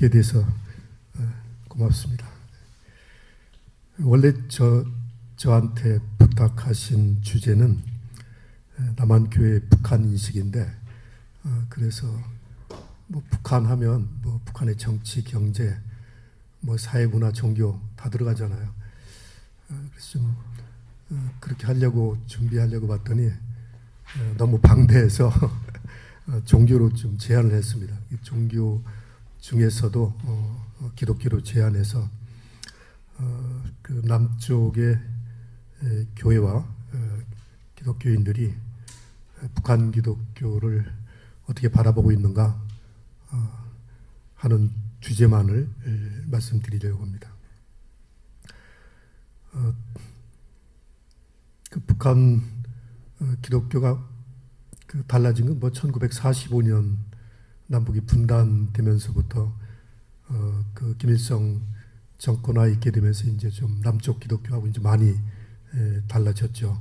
뵙게 돼서 고맙습니다. 원래 저한테 부탁하신 주제는 남한교회 북한 인식인데, 그래서 뭐 북한 하면 뭐 북한의 정치, 경제, 뭐 사회, 문화, 종교 다 들어가잖아요. 그래서 좀 그렇게 하려고 준비하려고 봤더니 너무 방대해서 종교로 좀 제안을 했습니다. 종교 중에서도 기독교로 제안해서 그 남쪽의 교회와 기독교인들이 북한 기독교를 어떻게 바라보고 있는가 하는 주제만을 말씀드리려고 합니다. 그 북한 기독교가 달라진 건 뭐 1945년 남북이 분단되면서부터 그 김일성 정권화 있게 되면서 이제 좀 남쪽 기독교하고 이제 많이 달라졌죠.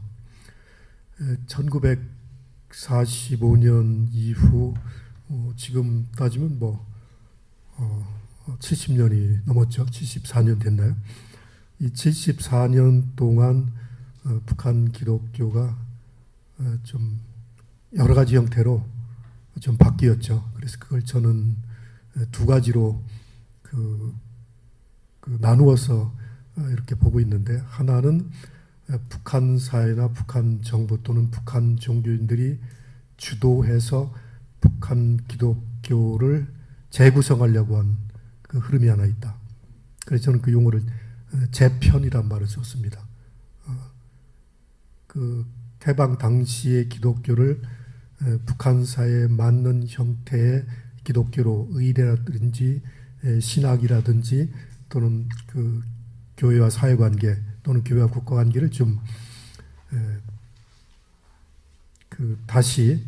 1945년 이후 지금 따지면 뭐 70년이 넘었죠. 74년 됐나요? 이 74년 동안 북한 기독교가 좀 여러 가지 형태로 좀 바뀌었죠. 그래서 그걸 저는 두 가지로 나누어서 이렇게 보고 있는데, 하나는 북한 사회나 북한 정부 또는 북한 종교인들이 주도해서 북한 기독교를 재구성하려고 한 그 흐름이 하나 있다. 그래서 저는 그 용어를 재편이란 말을 썼습니다. 그 해방 당시의 기독교를 북한 사회에 맞는 형태의 기독교로 의례라든지 신학이라든지 또는 그 교회와 사회관계 또는 교회와 국가관계를 좀 다시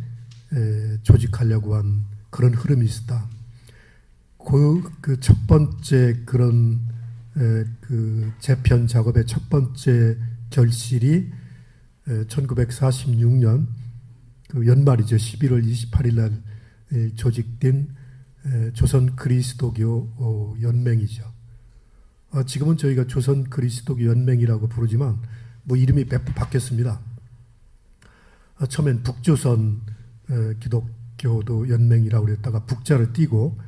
조직하려고 한 그런 흐름이 있었다. 그 첫 번째 그런 그 재편 작업의 첫 번째 결실이 1946년 그 연말이죠. 11월 28일 날 조직된 조선 그리스도교 연맹이죠. 지금은 저희가 조선 그리스도교 연맹이라고 부르지만 뭐 이름이 몇 번 바뀌었습니다. 처음엔 북조선 기독교도 연맹이라고 그랬다가 북자를 띄고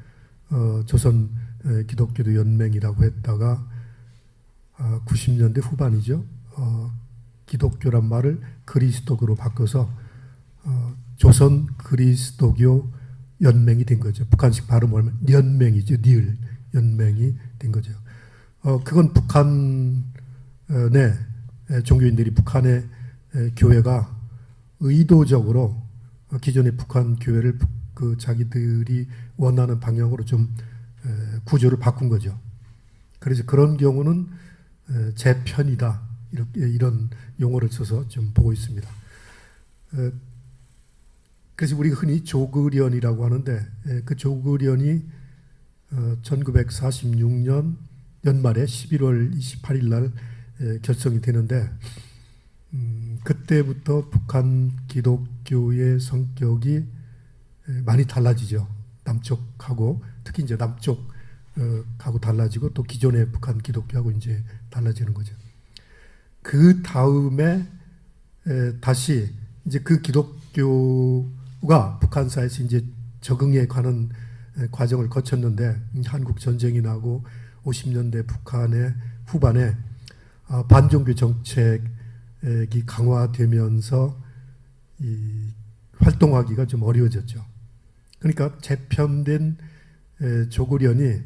조선 기독교도 연맹이라고 했다가 90년대 후반이죠. 기독교란 말을 그리스도교로 바꿔서 조선 그리스도교 연맹이 된 거죠. 북한식 발음을 하면 연맹이죠. 니을 연맹이 된 거죠. 그건 북한의 종교인들이 북한의 교회가 의도적으로 기존의 북한 교회를 그 자기들이 원하는 방향으로 좀 구조를 바꾼 거죠. 그래서 그런 경우는 재편이다. 이런 용어를 써서 좀 보고 있습니다. 그래서 우리가 흔히 조그련이라고 하는데 그 조그련이 1946년 연말에 11월 28일 날 결성이 되는데, 그때부터 북한 기독교의 성격이 많이 달라지죠. 남쪽하고 특히 이제 남쪽하고 달라지고 또 기존의 북한 기독교하고 이제 달라지는 거죠. 그 다음에 다시 이제 그 기독교가 북한 사회에서 이제 적응에 관한 과정을 거쳤는데, 한국 전쟁이 나고 50년대 북한의 후반에 반종교 정책이 강화되면서 이 활동하기가 좀 어려워졌죠. 그러니까 재편된 조그련이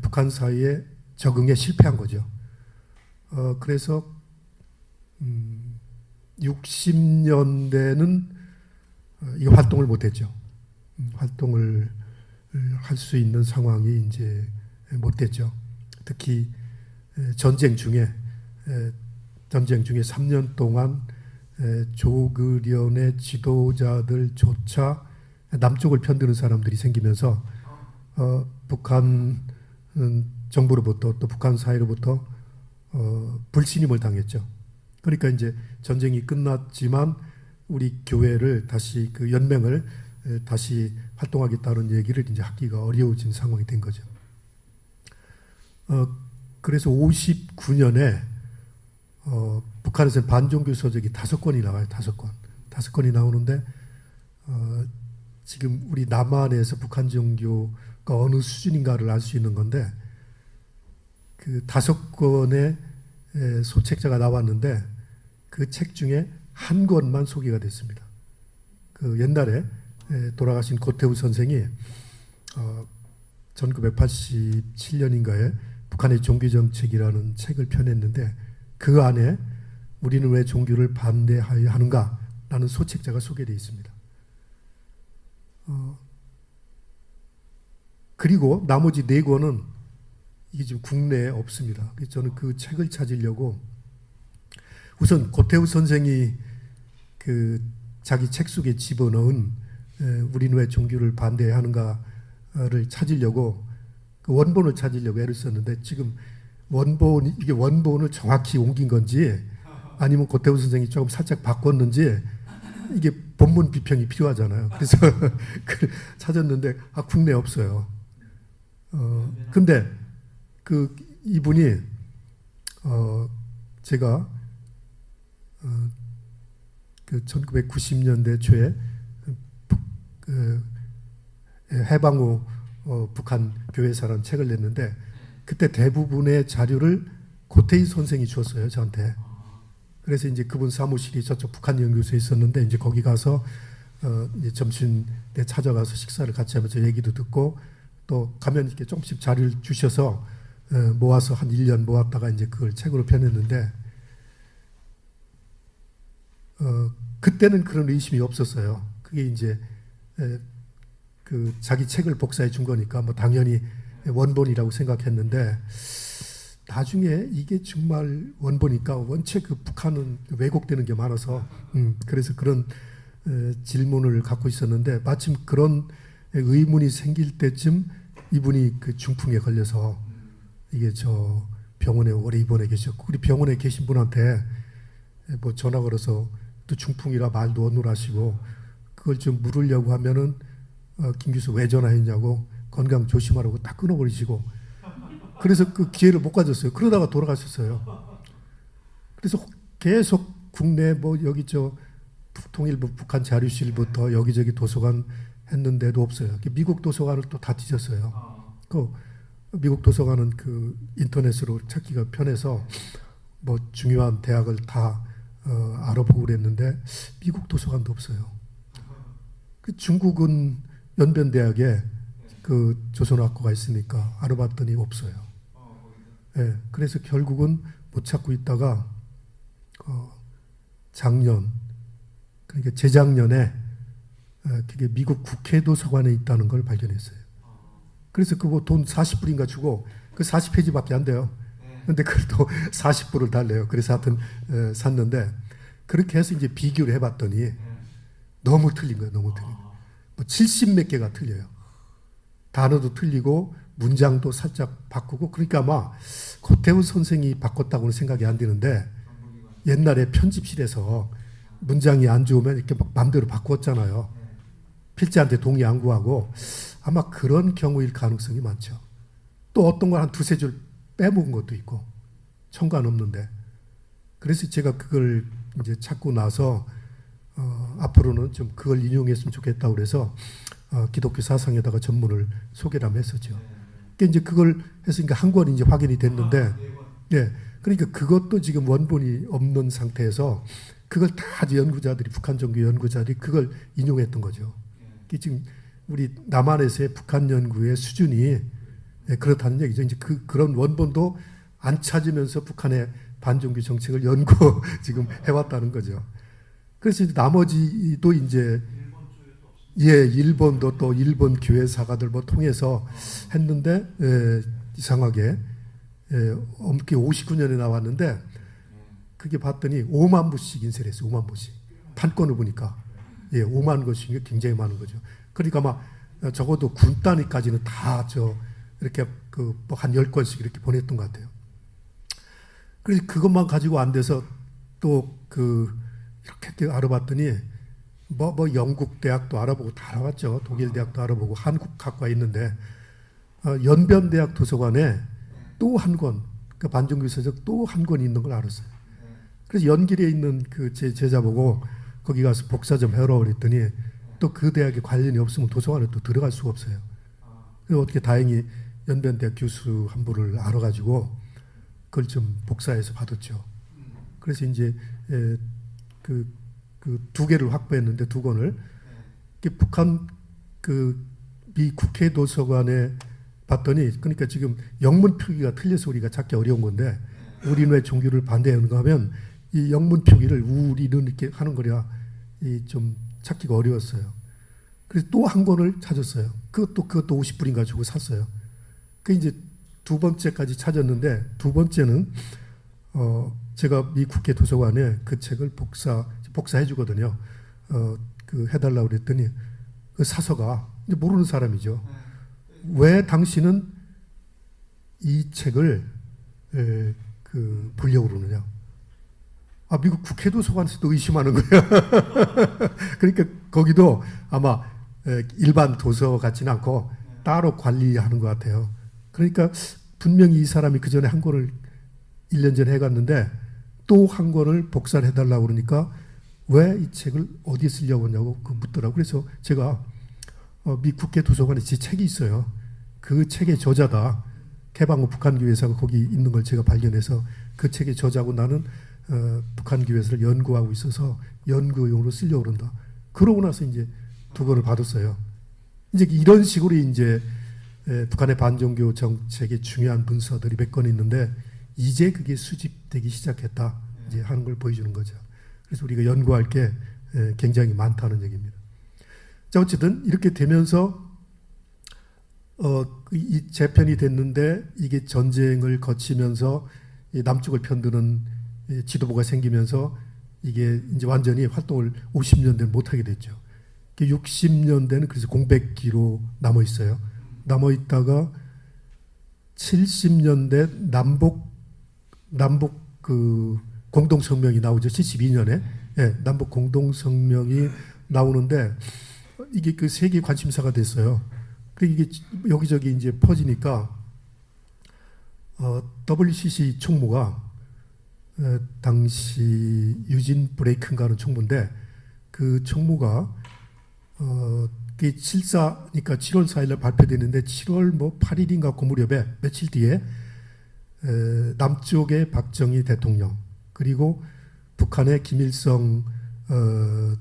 북한 사회에 적응에 실패한 거죠. 그래서 60년대는 이 활동을 못했죠. 활동을 할 수 있는 상황이 이제 못됐죠. 특히 전쟁 중에 3년 동안 조그련의 지도자들조차 남쪽을 편드는 사람들이 생기면서 북한 정부로부터 또 북한 사회로부터 불신임을 당했죠. 그러니까 이제 전쟁이 끝났지만 우리 교회를 다시 그 연맹을 다시 활동하겠다는 얘기를 이제 하기가 어려워진 상황이 된 거죠. 그래서 59년에 북한에서는 반종교 서적이 5권이 나와요. 5권. 5권이 나오는데 지금 우리 남한에서 북한 종교가 어느 수준인가를 알 수 있는 건데 그 5권의 소책자가 나왔는데 그 책 중에 한 권만 소개가 됐습니다. 그 옛날에 돌아가신 고태우 선생이 1987년인가에 북한의 종교정책이라는 책을 펴냈는데 그 안에 우리는 왜 종교를 반대하여야 하는가 라는 소책자가 소개되어 있습니다. 그리고 나머지 4권은 이게 지금 국내에 없습니다. 그래서 저는 그 책을 찾으려고 우선 고태우 선생이 그 자기 책 속에 집어넣은 우리는 왜 종교를 반대해야 하는가를 찾으려고 그 원본을 찾으려고 애를 썼는데 지금 이게 원본을 정확히 옮긴 건지 아니면 고태우 선생이 조금 살짝 바꿨는지 이게 본문 비평이 필요하잖아요. 그래서 찾았는데 국내에 없어요. 근데 그 이분이 제가 그 1990년대 초에 해방 후 북한 교회사라는 책을 냈는데 그때 대부분의 자료를 고태희 선생이 줬어요, 저한테. 그래서 이제 그분 사무실이 저쪽 북한 연구소에 있었는데 이제 거기 가서 이제 점심 때 찾아가서 식사를 같이 하면서 얘기도 듣고 또 가면 이렇게 조금씩 자료를 주셔서 모아서 한 1년 모았다가 이제 그걸 책으로 펴냈는데 그때는 그런 의심이 없었어요. 그게 이제 그 자기 책을 복사해 준 거니까 뭐 당연히 원본이라고 생각했는데 나중에 이게 정말 원본이니까 원체 그 북한은 왜곡되는 게 많아서 그래서 그런 질문을 갖고 있었는데 마침 그런 의문이 생길 때쯤 이분이 그 중풍에 걸려서 이게 저 병원에 오래 입원해 계셨고 우리 병원에 계신 분한테 뭐 전화 걸어서 또 중풍이라 말도 어눌하시고 그걸 좀 물으려고 하면은 김 교수 왜 전화했냐고 건강 조심하라고 딱 끊어버리시고 그래서 그 기회를 못 가졌어요. 그러다가 돌아가셨어요. 그래서 계속 국내 뭐 여기 저 통일부 북한 자료실부터 여기저기 도서관 했는데도 없어요. 미국 도서관을 또 다 뒤졌어요. 그 미국 도서관은 그 인터넷으로 찾기가 편해서 뭐 중요한 대학을 다 알아보고 그랬는데 미국 도서관도 없어요. 그 중국은 연변대학에 그 조선학과가 있으니까 알아봤더니 없어요. 네, 그래서 결국은 못 찾고 있다가 작년 그러니까 재작년에 그게 미국 국회 도서관에 있다는 걸 발견했어요. 그래서 그거 돈 40불인가 주고 그 40페이지밖에 안 돼요. 근데 그걸 또 40불을 달래요. 그래서 하여튼 샀는데 그렇게 해서 이제 비교를 해봤더니 너무 틀린 거예요. 너무 틀린 거예요. 뭐 70몇 개가 틀려요. 단어도 틀리고 문장도 살짝 바꾸고 그러니까 아마 고태우 선생이 바꿨다고는 생각이 안 드는데 옛날에 편집실에서 문장이 안 좋으면 이렇게 막 마음대로 바꾸었잖아요. 필자한테 동의 안 구하고 아마 그런 경우일 가능성이 많죠. 또 어떤 걸 한 두세 줄 빼먹은 것도 있고 청관 없는데 그래서 제가 그걸 이제 찾고 나서 앞으로는 좀 그걸 인용했으면 좋겠다고 그래서 기독교 사상에다가 전문을 소개를 한번 했었죠. 그러니까 이제 그걸 했으니까 한 권이 이제 확인이 됐는데 네, 그러니까 그것도 지금 원본이 없는 상태에서 그걸 다 연구자들이 북한 종교 연구자들이 그걸 인용했던 거죠. 지금 우리 남한에서의 북한 연구의 수준이 그렇다는 얘기죠. 이제 그런 원본도 안 찾으면서 북한의 반종교 정책을 연구 지금 해왔다는 거죠. 그래서 이제 나머지도 이제 일본도 또 일본 교회 사가들 뭐 통해서 했는데 이상하게 엄게 59년에 나왔는데 그게 봤더니 5만 부씩 인쇄를 했어요. 5만 부씩. 판권을 보니까 5만 것이 굉장히 많은 거죠. 그러니까 아마 적어도 군 단위까지는 다 이렇게 그 뭐 한 10권씩 이렇게 보냈던 것 같아요. 그래서 그것만 가지고 안 돼서 또 이렇게 알아봤더니 뭐 영국 대학도 알아보고 다 알아봤죠. 독일 대학도 알아보고 한국 학과 있는데 연변대학 도서관에 또 한 권, 그 반정규 서적 또 한 권이 있는 걸 알았어요. 그래서 연길에 있는 그 제 제자 보고 거기 가서 복사 좀 해라 그랬더니 또 그 대학에 관련이 없으면 도서관에 또 들어갈 수가 없어요. 그래서 어떻게 다행히 연변대학 교수 한 분을 알아가지고 그걸 좀 복사해서 받았죠. 그래서 이제 그 두 개를 확보했는데 두 권을 북한 그 미 국회 도서관에 봤더니 그러니까 지금 영문 표기가 틀려서 우리가 찾기 어려운 건데 우리는 왜 종교를 반대하는가 하면 이 영문 표기를 우리는 이렇게 하는 거라 좀 찾기가 어려웠어요. 그래서 또 한 권을 찾았어요. 그것도 50불인가 주고 샀어요. 그 이제 두 번째까지 찾았는데 두 번째는 제가 미 국회 도서관에 그 책을 복사해 주거든요. 그 해달라고 그랬더니 그 사서가 이제 모르는 사람이죠. 왜 당신은 이 책을 보려고 그러느냐? 미국 국회 도서관에서도 의심하는 거예요. 그러니까 거기도 아마 일반 도서 같지는 않고 따로 관리하는 것 같아요. 그러니까 분명히 이 사람이 그 전에 한 권을 1년 전에 해갔는데 또 한 권을 복사를 해달라고 그러니까 왜 이 책을 어디에 쓰려고 하냐고 묻더라고요. 그래서 제가 미 국회 도서관에 제 책이 있어요. 그 책의 저자다. 개방후 북한교회사가 거기 있는 걸 제가 발견해서 그 책의 저자고 나는 북한교회사를 연구하고 있어서 연구용으로 쓰려고 그런다. 그러고 나서 이제 두 권을 받았어요. 이제 이런 식으로 이제 북한의 반종교 정책의 중요한 문서들이 몇 건 있는데 이제 그게 수집되기 시작했다. 이제 하는 걸 보여주는 거죠. 그래서 우리가 연구할 게 굉장히 많다는 얘기입니다. 자, 어쨌든 이렇게 되면서 이 재편이 됐는데 이게 전쟁을 거치면서 남쪽을 편드는 지도부가 생기면서 이게 이제 완전히 활동을 50년대는 못하게 됐죠. 60년대는 그래서 공백기로 남아 있어요. 남아 있다가 70년대 남북 그 공동성명이 나오죠. 72년에 남북 공동성명이 나오는데 이게 그 세계 관심사가 됐어요. 이게 여기저기 이제 퍼지니까 WCC 총무가 당시 유진 브레이크인가 하는 총무인데 그 총무가 그게 7.4니까 7월 4일에 발표되는데 7월 뭐 8일인가 그 무렵에 며칠 뒤에 남쪽의 박정희 대통령 그리고 북한의 김일성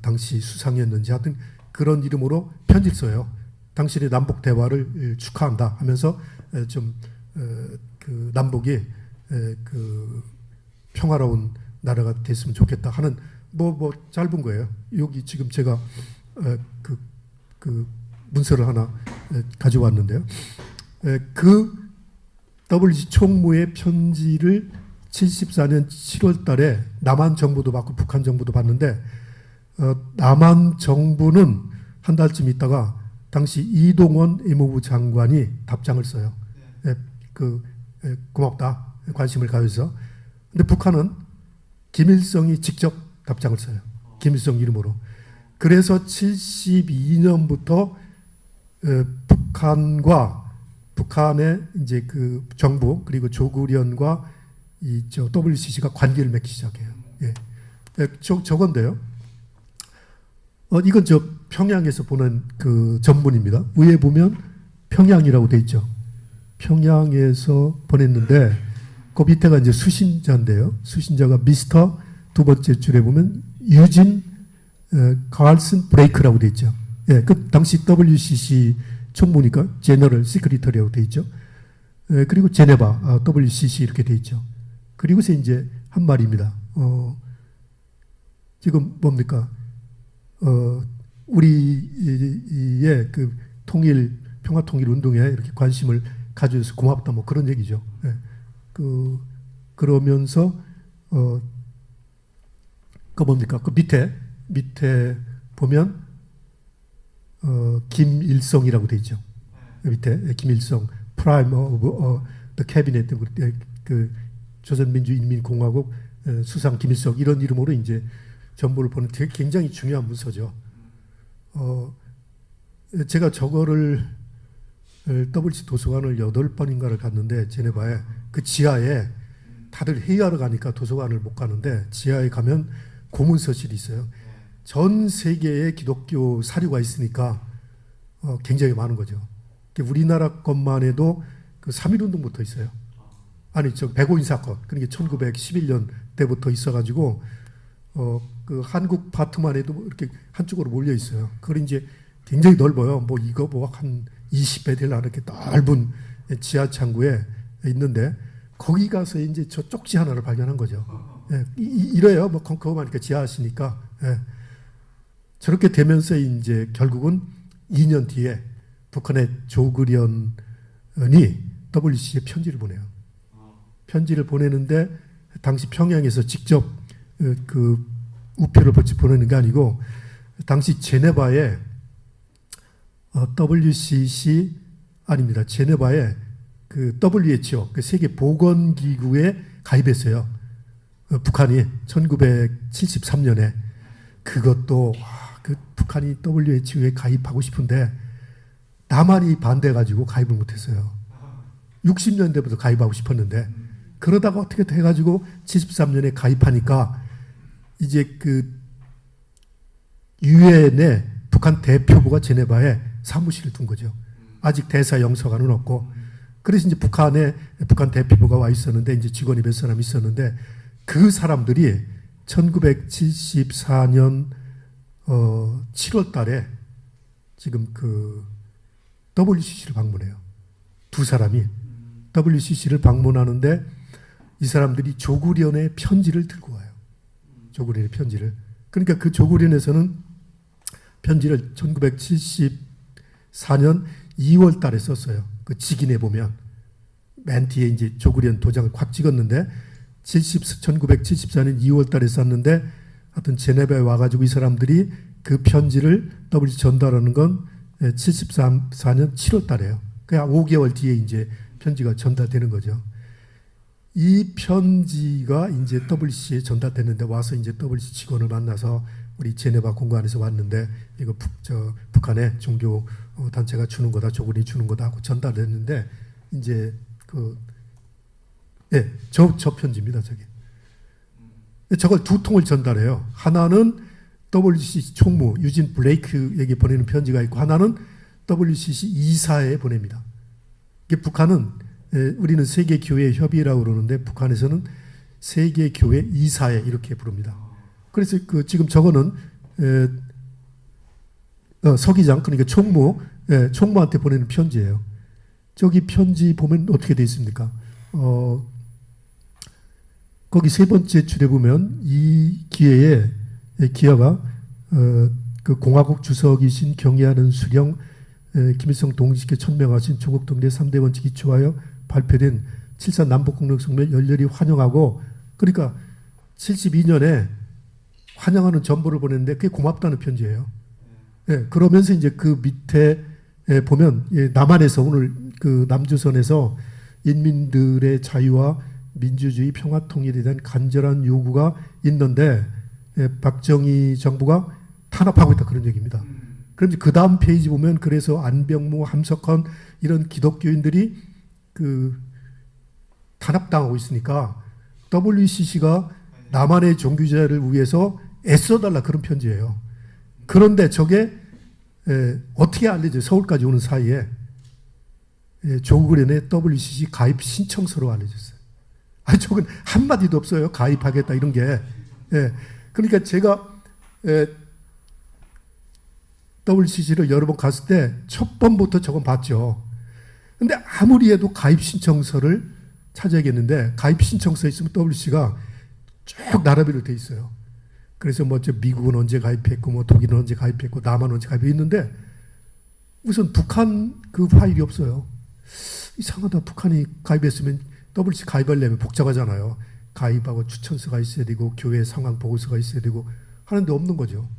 당시 수상이었는지 하여튼 그런 이름으로 편지를 써요. 당신의 남북 대화를 축하한다 하면서 좀 그 남북이 그 평화로운 나라가 됐으면 좋겠다 하는 뭐 짧은 거예요. 여기 지금 제가 그 문서를 하나 가져왔는데요. 그 WC 총무의 편지를 74년 7월 달에 남한 정부도 받고 북한 정부도 받는데 남한 정부는 한 달쯤 있다가 당시 이동원 의무부 장관이 답장을 써요. 고맙다. 관심을 가져서. 근데 북한은 김일성이 직접 답장을 써요. 김일성 이름으로. 그래서 72년부터 북한의 이제 그 정부 그리고 조국련과 WCC가 관계를 맺기 시작해요. 저건데요. 이건 평양에서 보낸 그 전문입니다. 위에 보면 평양이라고 돼 있죠. 평양에서 보냈는데 그 밑에가 이제 수신자인데요. 수신자가 미스터 두 번째 줄에 보면 유진 칼슨 브레이크라고 돼 있죠. 그 당시 WCC 총무니까 제너럴 시크리터리라고 돼 있죠. 그리고 제네바 WCC 이렇게 돼 있죠. 그리고서 이제 한 말입니다. 지금 뭡니까? 우리의 그 평화 통일 운동에 이렇게 관심을 가져줘서 고맙다 뭐 그런 얘기죠. 그러면서 그 뭡니까? 그 밑에 보면 김일성이라고 돼 있죠. 밑에 김일성 프라임 오브 더 캐비넷 그 조선민주인민공화국 수상 김일성 이런 이름으로 이제 정보를 보는 되게 굉장히 중요한 문서죠. 제가 저거를 WC 도서관을 8번인가를 갔는데 제네바에 그 지하에 다들 회의하러 가니까 도서관을 못 가는데 지하에 가면 고문서실이 있어요. 전 세계에 기독교 사료가 있으니까 굉장히 많은 거죠. 우리나라 것만 해도 그 3.1운동부터 있어요. 아니, 백오인 사건. 그러니까 1911년 때부터 있어가지고, 그 한국 파트만 해도 이렇게 한쪽으로 몰려 있어요. 그걸 이제 굉장히 넓어요. 뭐 이거 뭐 한 20배 되려나 이렇게 넓은 지하 창구에 있는데, 거기 가서 이제 저 쪽지 하나를 발견한 거죠. 예, 이래요. 뭐 그거만 이렇게 지하시니까. 예. 저렇게 되면서 이제 결국은 2년 뒤에 북한의 조그련이 WC에 편지를 보내요. 편지를 보내는데 당시 평양에서 직접 그 우표를 보내는 게 아니고 당시 제네바에 WCC 아닙니다. 제네바에 그 WHO 그 세계 보건기구에 가입했어요. 북한이 1973년에 그것도 그 북한이 WHO에 가입하고 싶은데 남한이 반대해가지고 가입을 못했어요. 60년대부터 가입하고 싶었는데 그러다가 어떻게 돼가지고 73년에 가입하니까 이제 그 유엔의 북한 대표부가 제네바에 사무실을 둔 거죠. 아직 대사 영서관은 없고 그래서 이제 북한 대표부가 와 있었는데 이제 직원이 몇 사람 있었는데 그 사람들이 1974년 7월 달에 지금 그 WCC를 방문해요. 두 사람이 WCC를 방문하는데 이 사람들이 조구련의 편지를 들고 와요. 조구련의 편지를. 그러니까 그 조구련에서는 편지를 1974년 2월 달에 썼어요. 그 직인에 보면 맨 뒤에 이제 조구련 도장을 콱 찍었는데 1974년 2월 달에 썼는데 하여튼 제네바에 와가지고 이 사람들이 그 편지를 WC 전달하는 건 74년 7월 달에요. 그냥 5개월 뒤에 이제 편지가 전달되는 거죠. 이 편지가 이제 WC에 전달됐는데 와서 이제 WC 직원을 만나서 우리 제네바 공관에서 왔는데 이거 북한의 종교 단체가 주는 거다, 조군이 주는 거다 하고 전달됐는데 이제 저 편지입니다, 저게. 저걸 두 통을 전달해요. 하나는 WCC 총무 유진 블레이크에게 보내는 편지가 있고 하나는 WCC 이사에 보냅니다. 이게 북한은 우리는 세계교회 협의라고 그러는데 북한에서는 세계교회 이사회 이렇게 부릅니다. 그래서 지금 저거는 서기장 그러니까 총무한테 보내는 편지예요. 저기 편지 보면 어떻게 돼 있습니까? 거기 세 번째 줄에 보면 이 기회에 기아가 그 공화국 주석이신 경애하는 수령 김일성 동지께 천명하신 조국 동리의 3대 원칙 기초하여 발표된 7.4 남북공동성명을 열렬히 환영하고 그러니까 72년에 환영하는 전보를 보냈는데 그게 고맙다는 편지예요. 그러면서 이제 그 밑에 보면 남한에서 오늘 그 남조선에서 인민들의 자유와 민주주의 평화 통일에 대한 간절한 요구가 있는데 박정희 정부가 탄압하고 있다 그런 얘기입니다. 그럼 그 다음 페이지 보면 그래서 안병무, 함석헌 이런 기독교인들이 그 탄압당하고 있으니까 WCC가 남한의 종교자를 위해서 애써달라 그런 편지예요. 그런데 저게 어떻게 알려져요? 서울까지 오는 사이에 조국련의 WCC 가입 신청서로 알려졌어요. 아니 저건 한마디도 없어요. 가입하겠다 이런 게. 그러니까 제가 WCC를 여러 번 갔을 때 첫 번부터 저건 봤죠. 근데 아무리 해도 가입 신청서를 찾아야겠는데 가입 신청서에 있으면 WCC가 쭉 나라별로 돼 있어요. 그래서 뭐 미국은 언제 가입했고 뭐 독일은 언제 가입했고 남한은 언제 가입했는데 우선 북한 그 파일이 없어요. 이상하다. 북한이 가입했으면 WCC 가입하려면 복잡하잖아요. 가입하고 추천서가 있어야 되고 교회 상황 보고서가 있어야 되고 하는데 없는 거죠.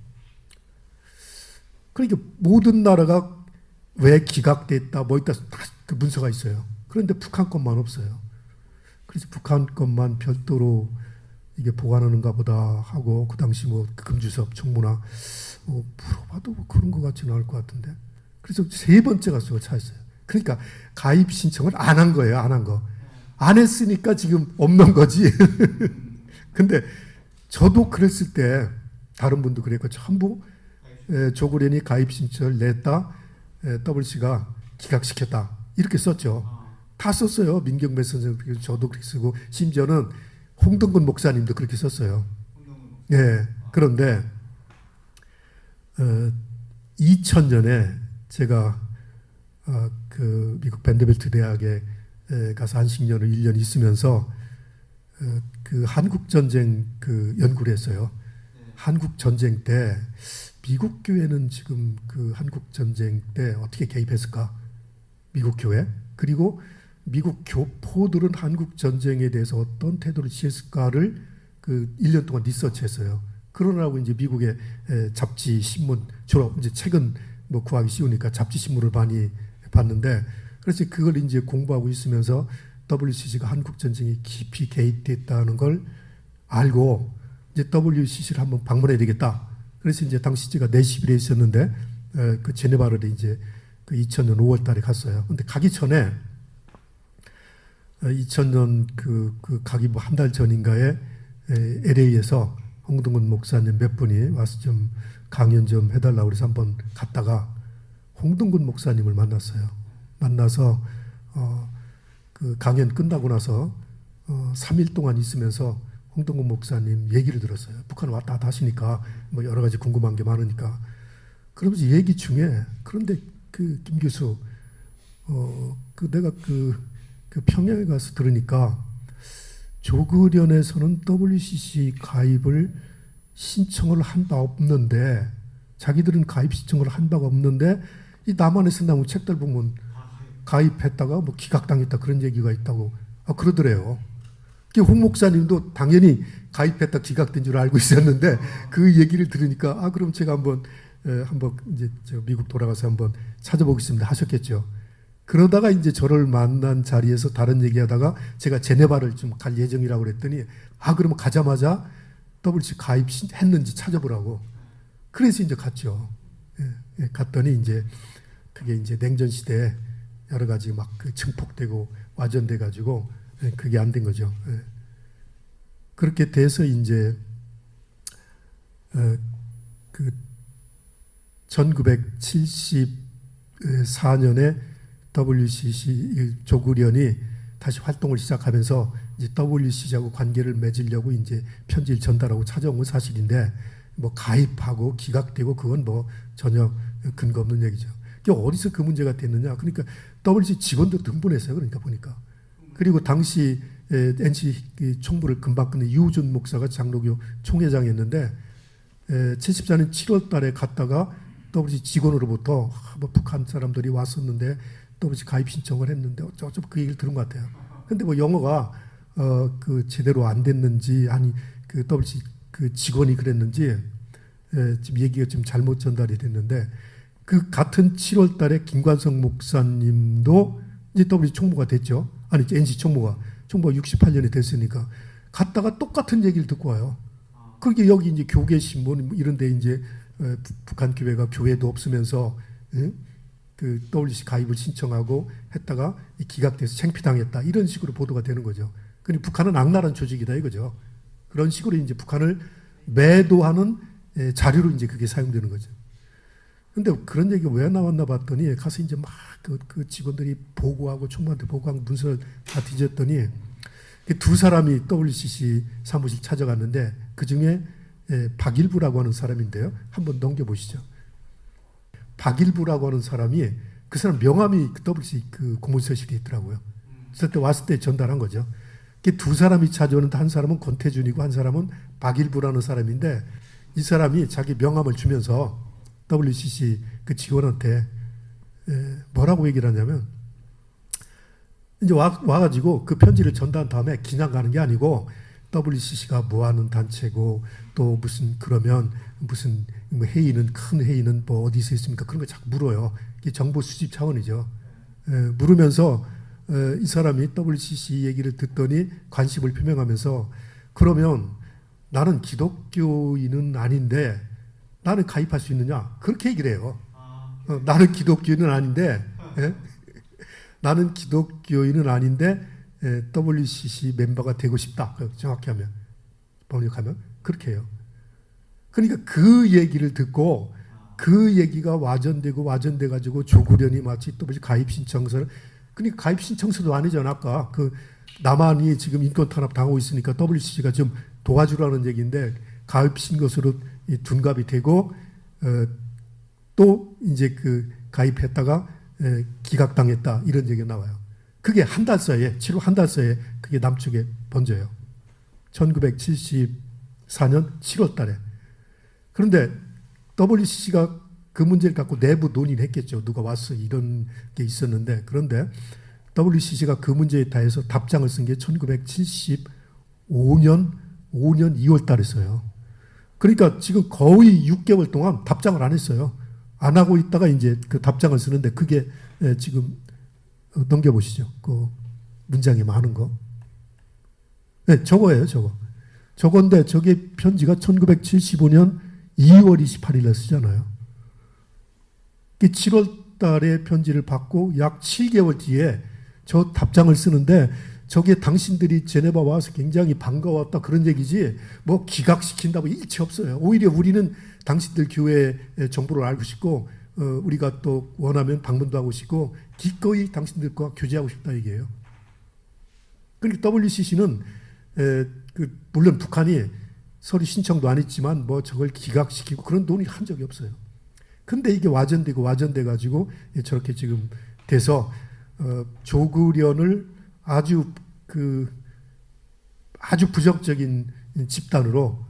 그러니까 모든 나라가 왜 기각됐다 뭐 있다 다 그 문서가 있어요. 그런데 북한 것만 없어요. 그래서 북한 것만 별도로 이게 보관하는가 보다 하고 그 당시 뭐 금주섭 총무나 뭐 물어봐도 뭐 그런 것 같지는 않을 것 같은데 그래서 세 번째 가서 찾았어요. 그러니까 가입 신청을 안 한 거예요. 안 한 거. 안 했으니까 지금 없는 거지. 근데 저도 그랬을 때 다른 분도 그랬고 전부 조구련이 가입 신청을 냈다. WC가 기각시켰다. 이렇게 썼죠. 다 썼어요. 민경배 선생 저도 그렇게 쓰고 심지어는 홍등군 목사님도 그렇게 썼어요. 예. 그런데 2000년에 제가 그 미국 밴더빌트 대학에 가서 한 10년을 1년 있으면서 그 한국 전쟁 그 연구를 했어요. 한국 전쟁 때 미국 교회는 지금 그 한국 전쟁 때 어떻게 개입했을까? 미국 교회. 그리고 미국 교포들은 한국 전쟁에 대해서 어떤 태도를 취했을까를 그 1년 동안 리서치했어요. 그러라고 이제 미국의 잡지 신문 주로 이제 책은 뭐 구하기 쉬우니까 잡지 신문을 많이 봤는데 그래서 그걸 이제 공부하고 있으면서 WCC가 한국 전쟁에 깊이 개입됐다는 걸 알고 이제 WCC를 한번 방문해야 되겠다. 그래서 이제 당시 제가 내시빌에 있었는데 그 제네바를 이제 그 2000년 5월 달에 갔어요. 근데 가기 전에 2000년 그 가기 뭐 한 달 전인가에 LA에서 홍등군 목사님 몇 분이 와서 좀 강연 좀 해달라고 그래서 한번 갔다가 홍등군 목사님을 만났어요. 만나서 그 강연 끝나고 나서 3일 동안 있으면서 홍등군 목사님 얘기를 들었어요. 북한 왔다 갔다 하시니까 뭐 여러 가지 궁금한 게 많으니까. 그러면서 얘기 중에 그런데 그 김 교수 그 내가 그 평양에 가서 들으니까 조그련에서는 WCC 가입을 신청을 한 바 없는데 자기들은 가입 신청을 한 바가 없는데 이 남한에서 나온 책들 보면 가입했다가 뭐 기각당했다 그런 얘기가 있다고 그러더래요. 홍 목사님도 당연히 가입했다 기각된 줄 알고 있었는데 그 얘기를 들으니까 그럼 제가 한번 이제 저 미국 돌아가서 한번 찾아보겠습니다 하셨겠죠. 그러다가 이제 저를 만난 자리에서 다른 얘기하다가 제가 제네바를 좀 갈 예정이라고 그랬더니 그러면 가자마자 WC 가입했는지 찾아보라고. 그래서 이제 갔죠. 갔더니 이제 그게 이제 냉전 시대에 여러 가지 막 그 증폭되고 와전돼 가지고 그게 안 된 거죠. 그렇게 돼서 이제 그 1974년에 WCC 조구련이 다시 활동을 시작하면서 이제 WCC하고 관계를 맺으려고 이제 편지를 전달하고 찾아온 건 사실인데 뭐 가입하고 기각되고 그건 뭐 전혀 근거 없는 얘기죠. 어디서 그 문제가 됐느냐? 그러니까 WCC 직원도 등본했어요. 그러니까 보니까. 그리고 당시 NC 총무를 금방 끝낸 유준 목사가 장로교 총회장이었는데 74년 7월 달에 갔다가 WCC 직원으로부터 뭐 북한 사람들이 왔었는데 WCC 가입 신청을 했는데 어쩌고 그 얘기를 들은 것 같아요. 근데 뭐 영어가 그 제대로 안 됐는지 아니 그 WCC 그 직원이 그랬는지 지금 얘기가 좀 잘못 전달이 됐는데 그 같은 7월 달에 김관성 목사님도 이제 WCC 총무가 됐죠. 아니 NC 총무가 68년이 됐으니까 갔다가 똑같은 얘기를 듣고 와요. 그렇게 여기 이제 교계 신문 이런데 이제 북한 교회가 교회도 없으면서 그 WCC 가입을 신청하고 했다가 기각돼서 창피당했다 이런 식으로 보도가 되는 거죠. 그러니 북한은 악랄한 조직이다 이거죠. 그런 식으로 이제 북한을 매도하는 자료로 이제 그게 사용되는 거죠. 근데 그런 얘기가 왜 나왔나 봤더니 가서 이제 막 그 직원들이 보고하고 총무한테 보고하고 문서를 다 뒤졌더니 두 사람이 WCC 사무실 찾아갔는데 그 중에 박일부라고 하는 사람인데요. 한번 넘겨보시죠. 박일부라고 하는 사람이 그 사람 명함이 WCC 그 고문서실에 있더라고요. 그때 왔을 때 전달한 거죠. 두 사람이 찾아오는데 한 사람은 권태준이고 한 사람은 박일부라는 사람인데 이 사람이 자기 명함을 주면서 WCC 그 직원한테 뭐라고 얘기를 하냐면 이제 와가지고 그 편지를 전달한 다음에 그냥 가는 게 아니고 WCC가 뭐 하는 단체고 또 무슨 그러면 무슨 뭐 회의는 큰 회의는 뭐 어디서 있습니까? 그런 거 자꾸 물어요. 이게 정보 수집 차원이죠. 물으면서 이 사람이 WCC 얘기를 듣더니 관심을 표명하면서 그러면 나는 기독교인은 아닌데 나는 가입할 수 있느냐? 그렇게 얘기를 해요. 나는 기독교인은 아닌데 나는 기독교인은 아닌데 WCC 멤버가 되고 싶다. 정확히 하면 번역하면 그렇게 해요. 그러니까 그 얘기를 듣고 그 얘기가 와전돼 가지고 조구련이 마치 WCC 가입 신청서를, 그러니까 가입 신청서도 아니잖아. 아까 그 남한이 지금 인권 탄압 당하고 있으니까 WCC가 좀 도와주라는 얘기인데 가입 신것으로 둔갑이 되고 또 이제 그 가입했다가 기각당했다 이런 얘기가 나와요. 그게 한 달 사이에 7월 한 달 사이에 그게 남쪽에 번져요. 1974년 7월 달에. 그런데 WCC가 그 문제를 갖고 내부 논의를 했겠죠. 누가 왔어 이런 게 있었는데, 그런데 WCC가 그 문제에 대해서 답장을 쓴 게 1975년 2월 달에 써요. 그러니까 지금 거의 6개월 동안 답장을 안 했어요. 안 하고 있다가 이제 그 답장을 쓰는데 그게 지금 넘겨보시죠. 그 문장이 많은 거. 네, 저거예요, 저거. 저건데 저게 편지가 1975년 2월 28일에 쓰잖아요. 7월 달에 편지를 받고 약 7개월 뒤에 저 답장을 쓰는데 저게 당신들이 제네바 와서 굉장히 반가웠다 그런 얘기지 뭐 기각시킨다고 일체 없어요. 오히려 우리는 당신들 교회 정보를 알고 싶고 우리가 또 원하면 방문도 하고 싶고 기꺼이 당신들과 교제하고 싶다 얘기예요. 그러니까 WCC는 물론 북한이 서류 신청도 안 했지만 뭐 저걸 기각시키고 그런 논의를 한 적이 없어요. 근데 이게 와전돼 가지고 저렇게 지금 돼서 조구련을 아주 부정적인 집단으로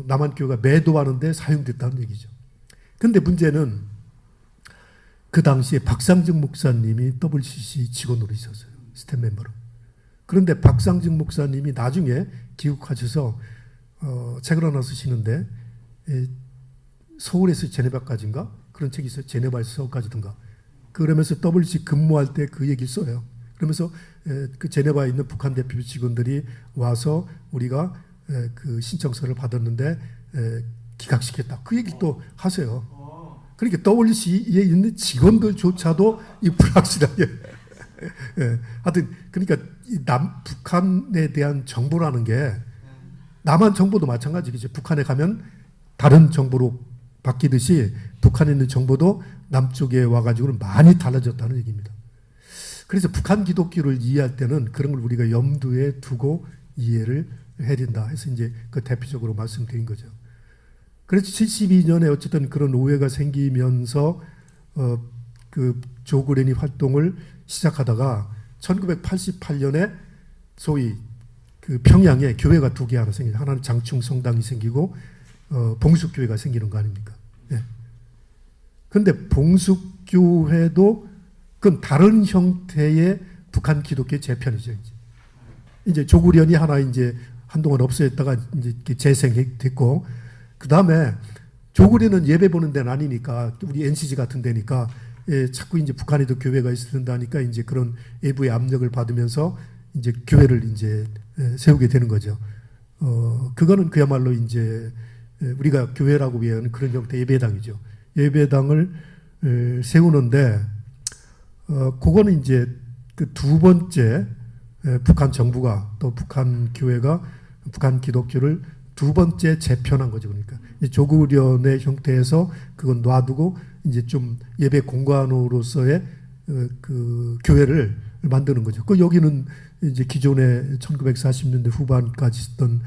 남한교회가 매도하는데 사용됐다는 얘기죠. 근데 문제는 그 당시에 박상증 목사님이 WCC 직원으로 있었어요. 스텝 멤버로. 그런데 박상증 목사님이 나중에 귀국하셔서 책을 하나 쓰시는데 서울에서 제네바까지인가? 그런 책이 있어요. 제네바에서 서울까지든가. 그러면서 WCC 근무할 때 그 얘기를 써요. 그러면서 그 제네바에 있는 북한 대표 직원들이 와서 우리가 그 신청서를 받았는데 기각시켰다. 그 얘기 또 하세요. 그러니까 WCC에 있는 직원들조차도 이 불확실하게. 하여튼 그러니까 북한에 대한 정보라는 게 남한 정보도 마찬가지겠죠. 북한에 가면 다른 정보로 바뀌듯이 북한에 있는 정보도 남쪽에 와가지고는 많이 달라졌다는 얘기입니다. 그래서 북한 기독교를 이해할 때는 그런 걸 우리가 염두에 두고 이해를 해야 된다 해서 이제 그 대표적으로 말씀드린 거죠. 그래서 72년에 어쨌든 그런 오해가 생기면서 그 조구련이 활동을 시작하다가 1988년에 소위 그 평양에 교회가 두 개 하나 생기죠. 하나는 장충 성당이 생기고 봉숙교회가 생기는 거 아닙니까? 네. 근데 봉숙교회도 그건 다른 형태의 북한 기독교 재편이죠. 이제 조구련이 하나 이제 한동안 없어졌다가 이제 재생됐고, 그 다음에 조구련은 예배 보는 데는 아니니까 우리 NCG 같은 데니까 자꾸 이제 북한에도 교회가 있어야 된다니까 이제 그런 외부의 압력을 받으면서 이제 교회를 이제 세우게 되는 거죠. 그거는 그야말로 이제 우리가 교회라고 위하는 그런 형태 예배당이죠. 예배당을 세우는데 그거는 이제 그 두 번째 북한 정부가 또 북한 교회가 북한 기독교를 두 번째 재편한 거죠. 그러니까 조구련의 형태에서 그건 놔두고 이제 좀 예배 공간으로서의 그 교회를 만드는 거죠. 그 여기는 이제 기존의 1940년대 후반까지 있던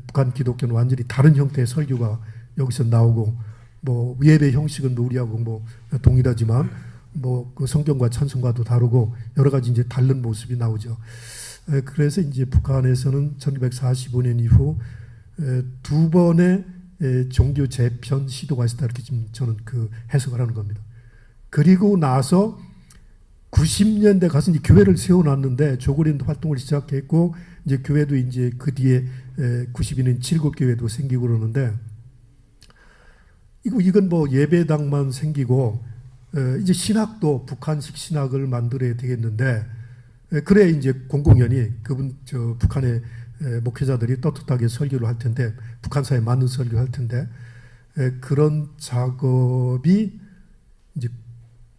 북한 기독교는 완전히 다른 형태의 설교가 여기서 나오고 뭐 예배 형식은 우리하고 뭐 동일하지만 뭐 그 성경과 찬송가도 다르고 여러 가지 이제 다른 모습이 나오죠. 그래서 이제 북한에서는 1945년 이후 두 번의 종교 재편 시도가 있었다 이렇게 지금 저는 그 해석을 하는 겁니다. 그리고 나서 90년대 가서 이제 교회를 세워놨는데 조구련 활동을 시작했고 이제 교회도 이제 그 뒤에 92년 칠곡교회도 생기고 그러는데 이건 뭐 예배당만 생기고 이제 신학도 북한식 신학을 만들어야 되겠는데 그래 이제 공공연히 북한의 목회자들이 떳떳하게 설교를 할 텐데 북한사에 맞는 설교를 할 텐데 그런 작업이 이제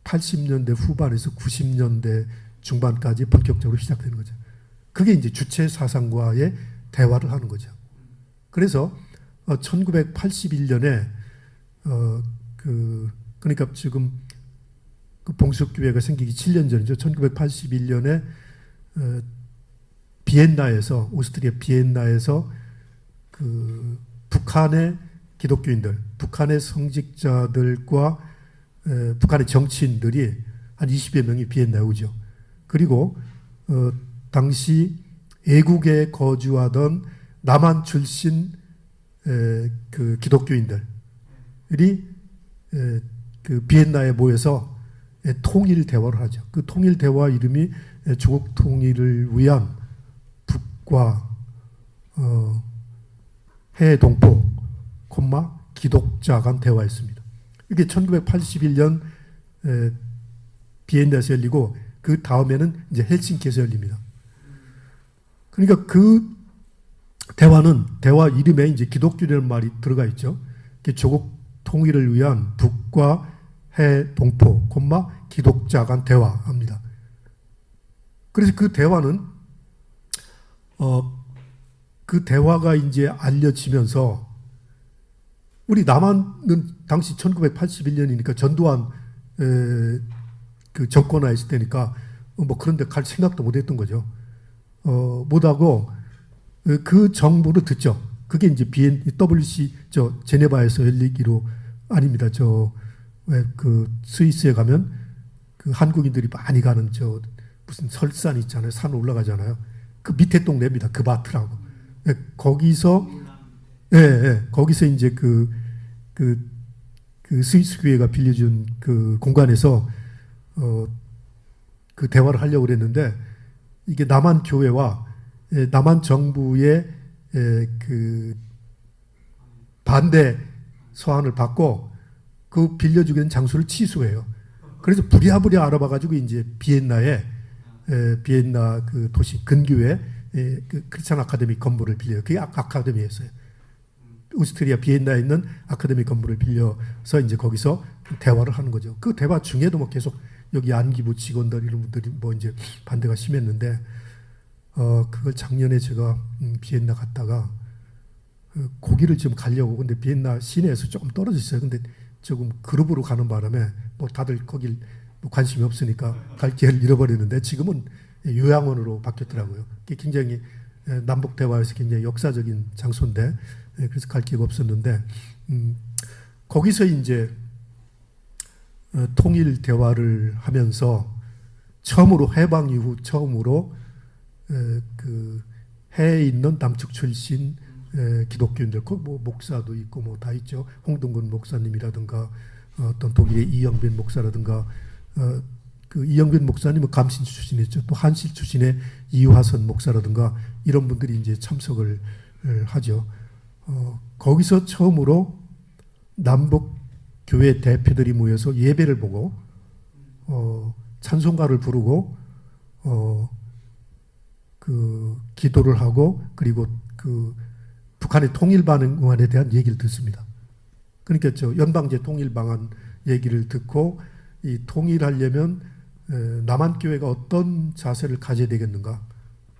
80년대 후반에서 90년대 중반까지 본격적으로 시작되는 거죠. 그게 이제 주체 사상과의 대화를 하는 거죠. 그래서 1981년에 그러니까 지금 그 봉숙교회가 생기기 7년 전이죠. 1981년에 비엔나에서, 오스트리아 비엔나에서 그 북한의 기독교인들, 북한의 성직자들과 북한의 정치인들이 한 20여 명이 비엔나에 오죠. 그리고 당시 애국에 거주하던 남한 출신 그 기독교인들이 그 비엔나에 모여서 통일 대화를 하죠. 그 통일 대화 이름이 조국 통일을 위한 북과 해외 동포, 기독자 간 대화였습니다. 이게 1981년 비엔나에서 열리고 그 다음에는 이제 헬싱키에서 열립니다. 그러니까 그 대화 이름에 이제 기독교라는 말이 들어가 있죠. 조국 통일을 위한 북과 해 동포, 기독자 간 대화합니다. 그래서 그 대화는 그 대화가 이제 알려지면서 우리 남한은 당시 1981년이니까 전두환 그 정권하에 있을 때니까 뭐 그런데 갈 생각도 못했던 거죠. 못하고 그 정보를 듣죠. 그게 이제 WC 제네바에서 열리기로 아닙니다. 그 스위스에 가면 그 한국인들이 많이 가는 무슨 설산 있잖아요. 산 올라가잖아요. 그 밑에 동네입니다. 그 바트라고. 거기서 거기서 이제 그 스위스 교회가 빌려준 그 공간에서 그 대화를 하려고 그랬는데 이게 남한 교회와 남한 정부의 그 반대 서한을 받고 그 빌려주기는 장소를 취소해요. 그래서 부랴부랴 알아봐가지고 이제 비엔나 그 도시 근교에 그 크리스찬 아카데미 건물을 빌려요. 그게 아카데미였어요. 오스트리아 비엔나에 있는 아카데미 건물을 빌려서 이제 거기서 대화를 하는 거죠. 그 대화 중에도 뭐 계속 여기 안기부 직원들 이런 분들이 뭐 이제 반대가 심했는데 그걸 작년에 제가 비엔나 갔다가 거기를 지금 가려고 근데 비엔나 시내에서 조금 떨어져 있어요. 근데 조금 그룹으로 가는 바람에 뭐 다들 거길 뭐 관심이 없으니까 갈 기회를 잃어버렸는데 지금은 요양원으로 바뀌었더라고요. 그게 굉장히 남북 대화에서 굉장히 역사적인 장소인데 그래서 갈 기회가 없었는데 거기서 이제 통일 대화를 하면서 처음으로 해방 이후 처음으로 그 해에 있는 남측 출신 기독교인들, 뭐 목사도 있고 뭐 다 있죠. 홍동근 목사님이라든가 어떤 독일의 이영빈 목사라든가 그 이영빈 목사님은 감신 출신이죠. 또 한실 출신의 이화선 목사라든가 이런 분들이 이제 참석을 하죠. 거기서 처음으로 남북 교회 대표들이 모여서 예배를 보고 찬송가를 부르고 그 기도를 하고 그리고 그 북한의 통일 방안에 대한 얘기를 듣습니다. 그러니까 연방제 통일 방안 얘기를 듣고 이 통일하려면 남한 교회가 어떤 자세를 가져야 되겠는가,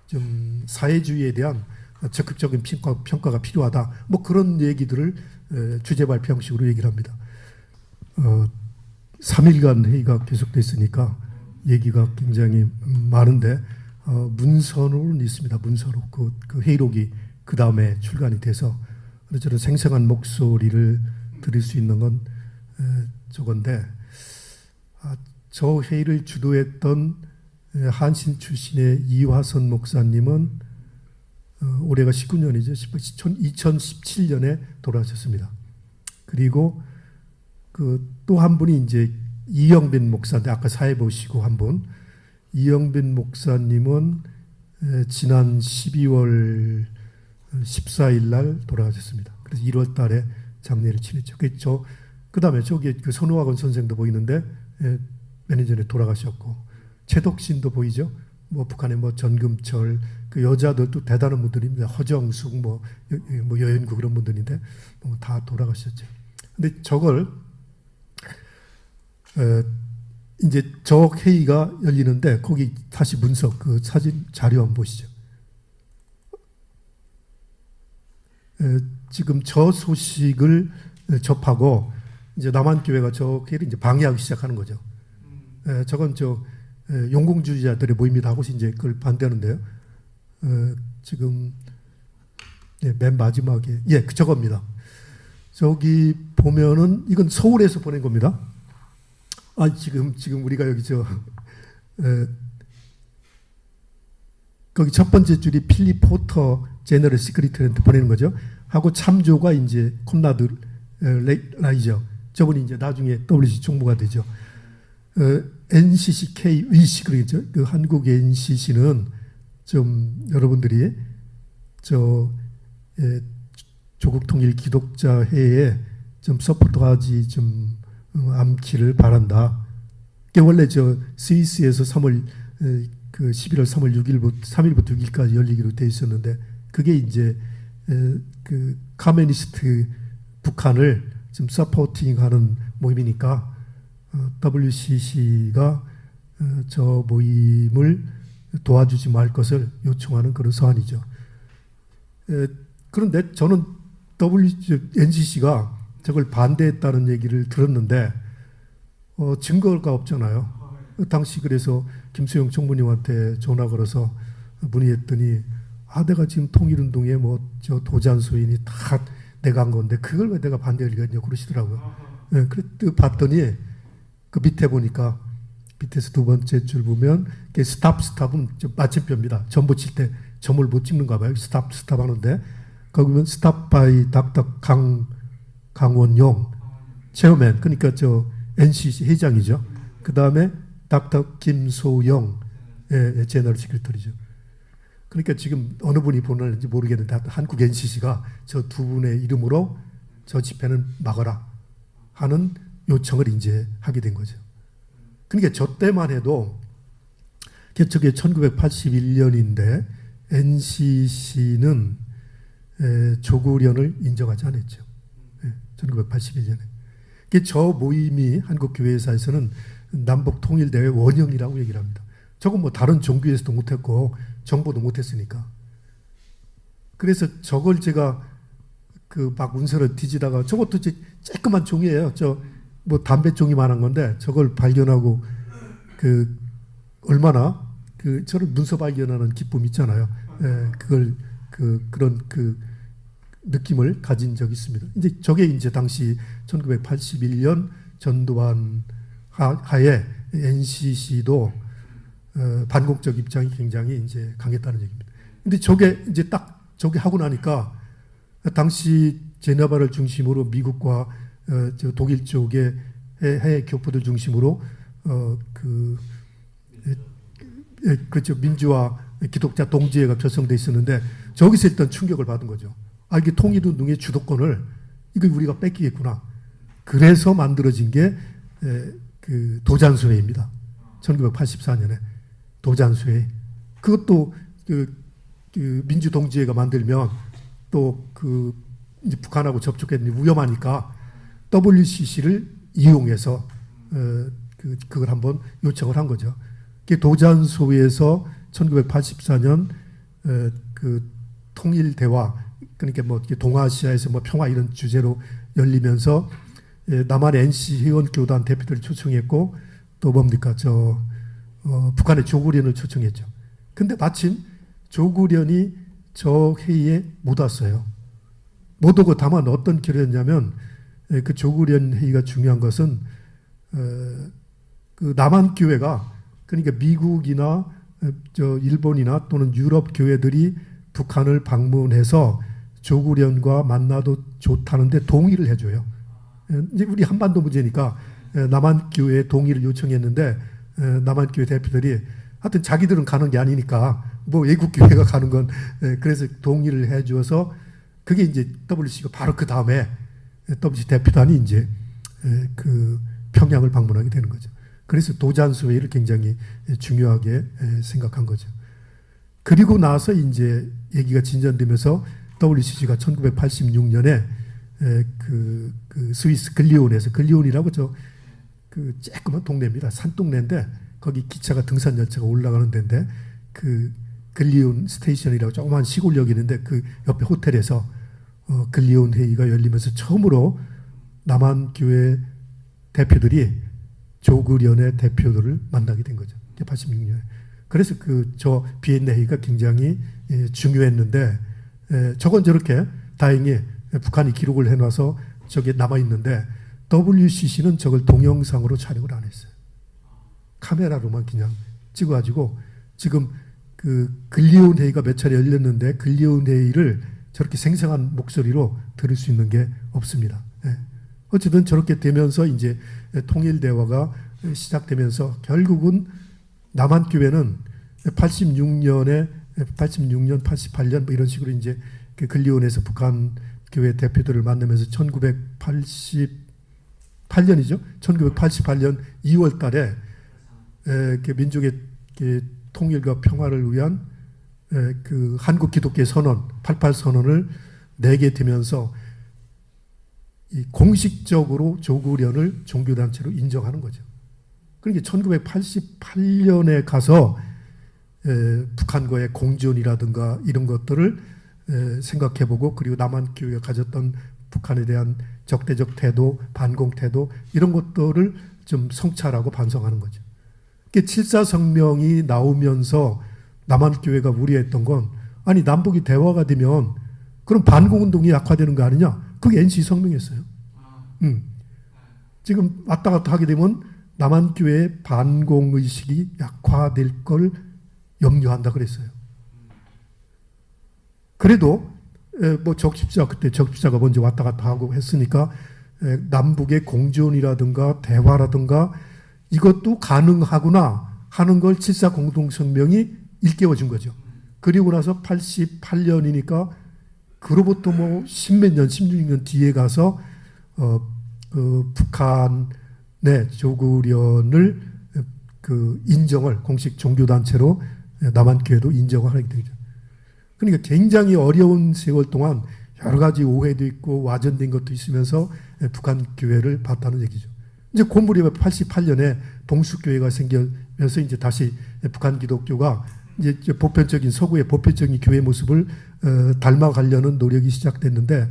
좀 사회주의에 대한 적극적인 평가가 필요하다. 뭐 그런 얘기들을 주제 발표 형식으로 얘기를 합니다. 3일간 회의가 계속됐으니까 얘기가 굉장히 많은데 문서로는 있습니다. 문서로 그 회의록이 그 다음에 출간이 돼서 저런 생생한 목소리를 들을 수 있는 건 저건데 저 회의를 주도했던 한신 출신의 이화선 목사님은 올해가 19년이죠. 2017년에 돌아가셨습니다. 그리고 그 또 한 분이 이제 이영빈 목사인데 아까 사회 보시고 한 분, 이영빈 목사님은 지난 12월 14일 날 돌아가셨습니다. 그래서 1월 달에 장례를 치렀죠. 그 다음에 저기 그 손우학원 선생도 보이는데 몇 년 전에 돌아가셨고, 최덕신도 보이죠. 뭐 북한의 뭐 전금철, 그 여자들도 대단한 분들입니다. 허정숙, 뭐 여연구 그런 분들인데 다 돌아가셨죠. 근데 저걸 이제 저 회의가 열리는데 거기 다시 문서 그 사진 자료 한번 보시죠. 지금 저 소식을 접하고 이제 남한교회가 저 회의를 이제 방해하기 시작하는 거죠. 저건 용공주의자들의 모임이다 하고서 이제 그걸 반대하는데요. 지금 맨 마지막에 저겁니다. 저기 보면은 이건 서울에서 보낸 겁니다. 지금 우리가 여기 거기 첫 번째 줄이 필립 포터 제너럴 시크리트한테 보내는 거죠. 하고 참조가 이제 콘라드 라이저. 저분이 이제 나중에 WC 총무가 되죠. NCCK 위시 그러겠죠. 그 한국 NCC는 좀 여러분들이 조국 통일 기독자 회에 좀 서포트하지 좀 않기를 바란다. 원래 스위스에서 11월 3월 3일부터 6일까지 열리기로 돼 있었는데 그게 이제 그 커뮤니스트 북한을 좀 서포팅하는 모임이니까 WCC가 저 모임을 도와주지 말 것을 요청하는 그런 서한이죠. 그런데 저는 NCC가 저걸 반대했다는 얘기를 들었는데 증거가 없잖아요. 당시 그래서 김수영 총무님한테 전화 걸어서 문의했더니 내가 지금 통일운동에 저 도잔소인이 다 내가 한 건데 그걸 왜 내가 반대할 리가 있냐고 그러시더라고요. 그랬더니 봤더니 그 밑에 보니까 밑에서 두 번째 줄 보면 스탑은 마침표입니다. 점 붙일 때 점을 못 찍는가 봐요. 스탑 하는데 거기 보면 스탑 바이 닥터 강원용 체어맨, 그러니까 NCC 회장이죠. 그 다음에 닥터 김소영 제너럴 시크리터리죠. 그러니까 지금 어느 분이 보내는지 모르겠는데 한국 NCC가 저 두 분의 이름으로 저 집회는 막아라 하는 요청을 이제 하게 된 거죠. 그러니까 저 때만 해도 저게 1981년인데 NCC는 조국련을 인정하지 않았죠. 1981년에. 저 모임이 한국교회사에서는 남북통일대회 원형이라고 얘기를 합니다. 저건 다른 종교에서도 못했고 정보도 못했으니까. 그래서 저걸 제가 막 문서를 뒤지다가 저것도 쬐끄만 종이에요. 담배 종이만한 건데 저걸 발견하고 얼마나 저런 문서 발견하는 기쁨 있잖아요. 그걸 그런 느낌을 가진 적이 있습니다. 이제 저게 이제 당시 1981년 전두환 하에 NCC도 반공적 입장이 굉장히 이제 강했다는 얘기입니다. 근데 저게 이제 딱 저게 하고 나니까 당시 제네바를 중심으로 미국과 독일 쪽의 해외 교포들 중심으로 그렇죠. 민주화 기독자 동지회가 결성돼 있었는데 저기서 일단 충격을 받은 거죠. 이게 통일운동의 주도권을 이거 우리가 뺏기겠구나. 그래서 만들어진 게 도잔수회입니다. 1984년에 도잔수회. 그것도 민주동지회가 만들면 또 이제 북한하고 접촉했는데 위험하니까 WCC를 이용해서 그걸 한번 요청을 한 거죠. 도잔소에서 1984년 통일 대화, 그러니까 동아시아에서 평화 이런 주제로 열리면서 남한 NC 회원교단 대표들을 초청했고 또 뭡니까 북한의 조국련을 초청했죠. 근데 마침 조국련이 저 회의에 못 왔어요. 못 오고 다만 어떤 결의였냐면 그 조국련 회의가 중요한 것은 그 남한 교회가 그러니까 미국이나 일본이나 또는 유럽 교회들이 북한을 방문해서 조국련과 만나도 좋다는데 동의를 해줘요. 이제 우리 한반도 문제니까 남한 교회에 동의를 요청했는데 남한 교회 대표들이 하여튼 자기들은 가는 게 아니니까 외국 교회가 가는 건 그래서 동의를 해줘서 그게 이제 WC가 바로 그 다음에 WC 대표단이 이제 평양을 방문하게 되는 거죠. 그래서 도잔수 회의를 굉장히 중요하게 생각한 거죠. 그리고 나서 이제 얘기가 진전되면서 WCC가 1986년에 스위스 글리온에서 글리온이라고 그 쬐끄만 동네입니다. 산동네인데 거기 기차가 등산 열차가 올라가는 데인데 그 글리온 스테이션이라고 조그만 시골역이 있는데 그 옆에 호텔에서 글리온 회의가 열리면서 처음으로 남한교회 대표들이 조그련의 대표들을 만나게 된 거죠. 86년에. 그래서 저 비엔나 회의가 굉장히 중요했는데 저건 저렇게 다행히 북한이 기록을 해놔서 저게 남아있는데 WCC는 저걸 동영상으로 촬영을 안 했어요. 카메라로만 그냥 찍어가지고 지금 그 글리온 회의가 몇 차례 열렸는데 글리온 회의를 저렇게 생생한 목소리로 들을 수 있는 게 없습니다. 어쨌든 저렇게 되면서 이제 통일 대화가 시작되면서 결국은 남한교회는 86년, 88년 뭐 이런 식으로 이제 그 글리온에서 북한 교회 대표들을 만나면서 1988년이죠. 1988년 2월 달에 민족의 통일과 평화를 위한 그 한국 기독교 선언, 88 선언을 내게 되면서 이 공식적으로 조국련을 종교단체로 인정하는 거죠. 그러니까 1988년에 가서 북한과의 공존이라든가 이런 것들을 생각해보고 그리고 남한교회가 가졌던 북한에 대한 적대적 태도, 반공 태도 이런 것들을 좀 성찰하고 반성하는 거죠. 7.4 성명이 나오면서 남한교회가 우려했던 건 아니 남북이 대화가 되면 그럼 반공운동이 약화되는 거 아니냐? 그게 NC 성명이었어요. 지금 왔다 갔다 하게 되면 남한교회의 반공의식이 약화될 걸 염려한다 그랬어요. 그래도 뭐 적십자 그때 적십자가 먼저 왔다 갔다 하고 했으니까 남북의 공존이라든가 대화라든가 이것도 가능하구나 하는 걸 7.4 공동성명이 일깨워준 거죠. 그리고 나서 88년이니까 그로부터 뭐 십몇 년, 16년 뒤에 가서 북한의 조국련을 그 인정을 공식 종교단체로 남한교회도 인정을 하게 되죠. 그러니까 굉장히 어려운 세월 동안 여러 가지 오해도 있고 와전된 것도 있으면서 북한 교회를 봤다는 얘기죠. 이제 그 무렵에 88년에 봉수교회가 생기면서 이제 다시 북한 기독교가 이제 보편적인 서구의 보편적인 교회 모습을 닮아가려는 노력이 시작됐는데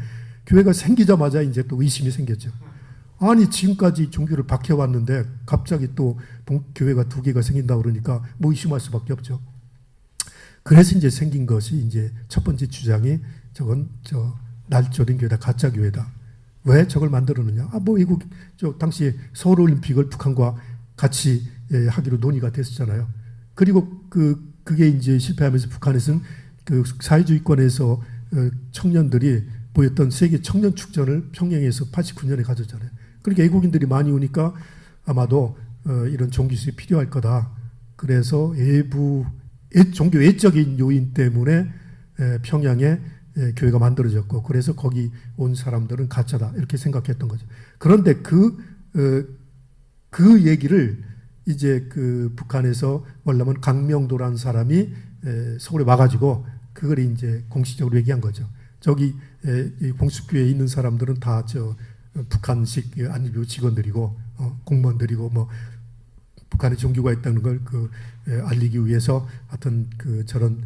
교회가 생기자마자 이제 또 의심이 생겼죠. 아니 지금까지 종교를 박해왔는데 갑자기 또 교회가 두 개가 생긴다 그러니까 뭐 의심할 수밖에 없죠. 그래서 이제 생긴 것이 이제 첫 번째 주장이 저건 날조된 교회다, 가짜 교회다. 왜 저걸 만들었느냐? 뭐 외국 당시에 서울올림픽을 북한과 같이 하기로 논의가 됐었잖아요. 그리고 그게 이제 실패하면서 북한에서는 그 사회주의권에서 청년들이 보였던 세계 청년 축전을 평양에서 89년에 가졌잖아요. 그러니까 외국인들이 많이 오니까 아마도 이런 종교수이 필요할 거다. 그래서 외부 종교 외적인 요인 때문에 평양에 교회가 만들어졌고 그래서 거기 온 사람들은 가짜다 이렇게 생각했던 거죠. 그런데 그 얘기를 이제 그 북한에서 원래는 강명도라는 사람이 서울에 와가지고 그걸 이제 공식적으로 얘기한 거죠. 저기 봉수교회에 있는 사람들은 다 북한식 안리교 직원들이고 공무원들이고 뭐 북한에 종교가 있다는 걸 알리기 위해서 하여튼 저런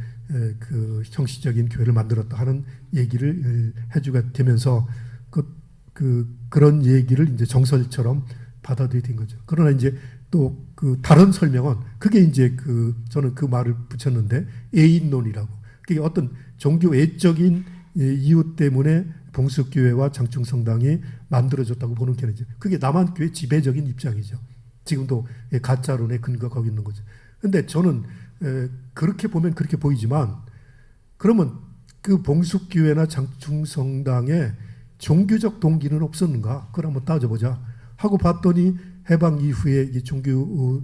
형식적인 교회를 만들었다 하는 얘기를 해주게 되면서 그런 얘기를 이제 정설처럼 받아들이게 된 거죠. 그러나 이제 또 다른 설명은 그게 이제 저는 그 말을 붙였는데 애인론이라고. 그게 어떤 종교 외적인 이유 때문에 봉수교회와 장충성당이 만들어졌다고 보는 견해죠. 그게 남한교회 지배적인 입장이죠. 지금도 가짜론의 근거가 거기 있는 거죠. 그런데 저는 그렇게 보면 그렇게 보이지만 그러면 그 봉수교회나 장충성당에 종교적 동기는 없었는가? 그걸 한번 따져보자 하고 봤더니 해방 이후에 종교의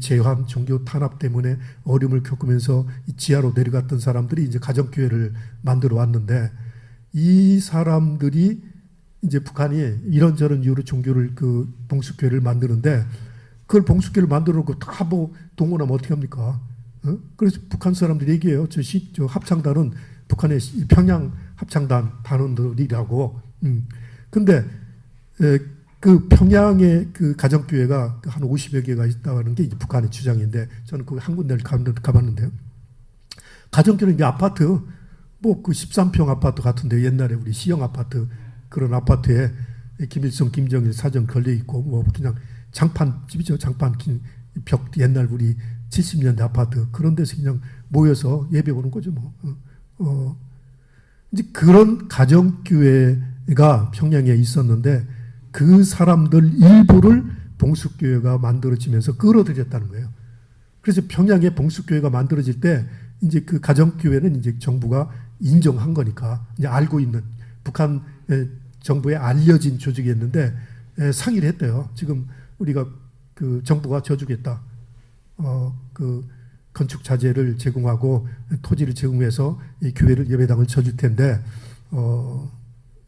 제한, 종교 탄압 때문에 어려움을 겪으면서 지하로 내려갔던 사람들이 이제 가정교회를 만들어 왔는데 이 사람들이 이제 북한이 이런저런 이유로 종교를 봉수교회를 만드는데 그걸 봉수교회를 만들어 놓고 다 뭐 동원하면 어떻게 합니까? 그래서 북한 사람들이 얘기해요. 저 합창단은 북한의 평양 합창단 단원들이라고. 근데 그 평양에 그 가정교회가 한 50여 개가 있다는 게 이제 북한의 주장인데 저는 그 한 군데를 가봤는데요. 가정교회는 이제 아파트, 뭐 그 13평 아파트 같은데 옛날에 우리 시형 아파트 그런 아파트에 김일성, 김정일 사전 걸려 있고 뭐 그냥 장판 집이죠. 장판 벽 옛날 우리 70년대 아파트 그런 데서 그냥 모여서 예배 오는 거죠. 뭐. 이제 그런 가정교회가 평양에 있었는데 그 사람들 일부를 봉숙교회가 만들어지면서 끌어들였다는 거예요. 그래서 평양에 봉숙교회가 만들어질 때 이제 그 가정교회는 이제 정부가 인정한 거니까 이제 알고 있는 북한 정부에 알려진 조직이었는데 상의를 했대요. 지금 우리가 그 정부가 져주겠다. 그 건축 자재를 제공하고 토지를 제공해서 이 교회를 예배당을 져줄 텐데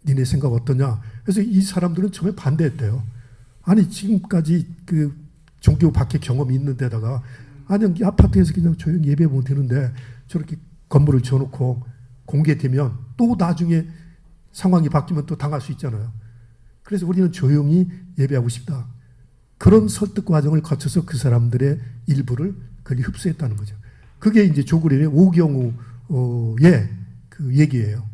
니네 생각 어떠냐? 그래서 이 사람들은 처음에 반대했대요. 아니 지금까지 그 종교 박해 경험이 있는 데다가 아니 이 아파트에서 그냥 조용히 예배 보면 되는데 저렇게 건물을 지어놓고 공개되면 또 나중에 상황이 바뀌면 또 당할 수 있잖아요. 그래서 우리는 조용히 예배하고 싶다. 그런 설득 과정을 거쳐서 그 사람들의 일부를 거기 흡수했다는 거죠. 그게 이제 조국련의 오경우의 그 얘기예요.